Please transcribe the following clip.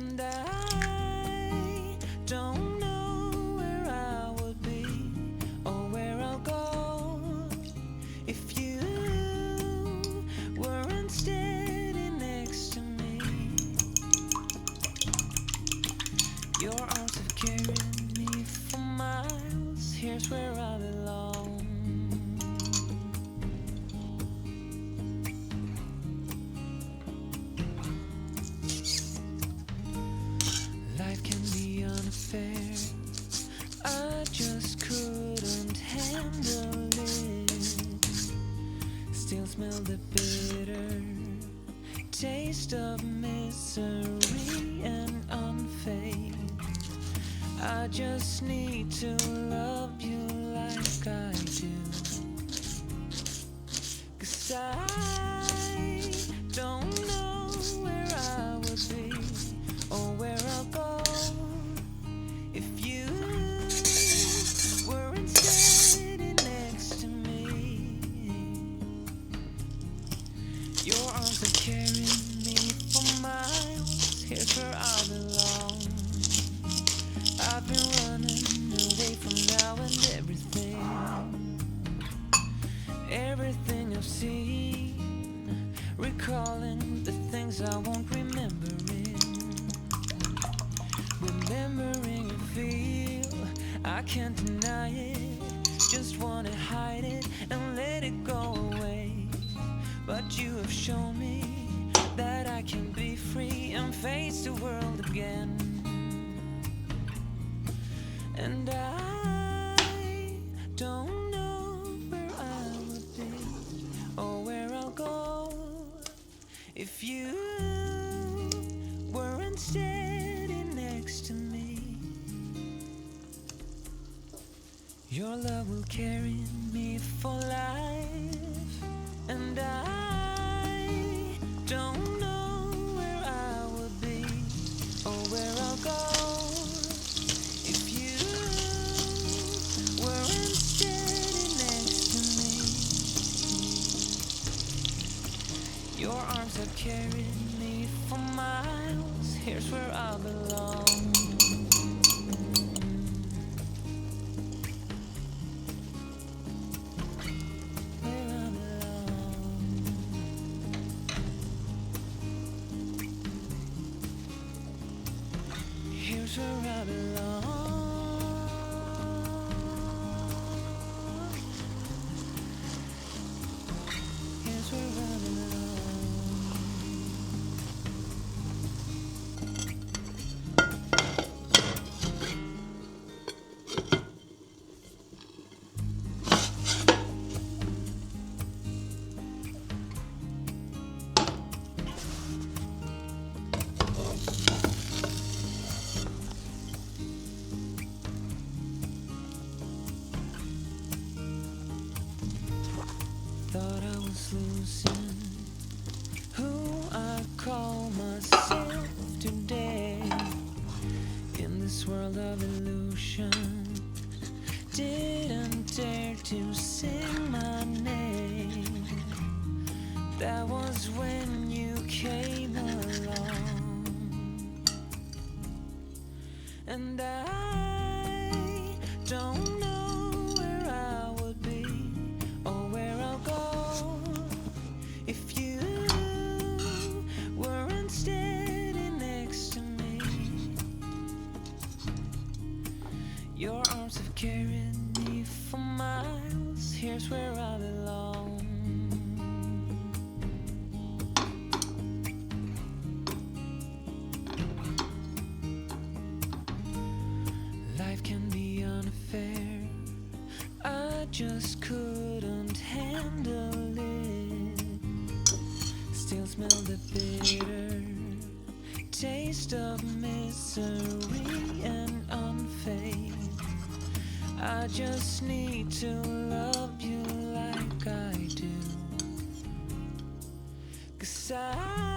And I don't know where I would be or where I'll go if you weren't standing next to me. Your arms have carried me for miles. Here's where I belong. Life can be unfair. I just couldn't handle it. Still smell the bitter taste of misery and unfaith. I just need to love you like I do. 'Cause I don't know where I would be or where I'll go if you weren't standing next to me. Your arms have carried me for miles. Here's where I belong. I've been running away from now and everything I've seen, recalling the things I won't remember remembering a feel, I can't deny it, just wanna hide it and let it go away. But you have shown me that I can be free and face the world again. And I don't know where I would be or where I'll go if you weren't standing next to me. Your love will carry me for life, and I don't know where I would be or where I'll go if you weren't standing next to me. Your arms have carried me for miles. Here's where I belong. Here's where I belong. Here's where I belong. Thought I was losing who I call myself today. In this world of illusion, didn't dare to sing my name. That was when you came along. And I don't know where I would be or where I'll go if you weren't standing next to me. Your arms have carried me for miles. Here's where I belong. Life can be unfair. I just couldn't handle it. Still smell the bitter taste of misery and unfaith. I just need to love you like I do. 'Cause I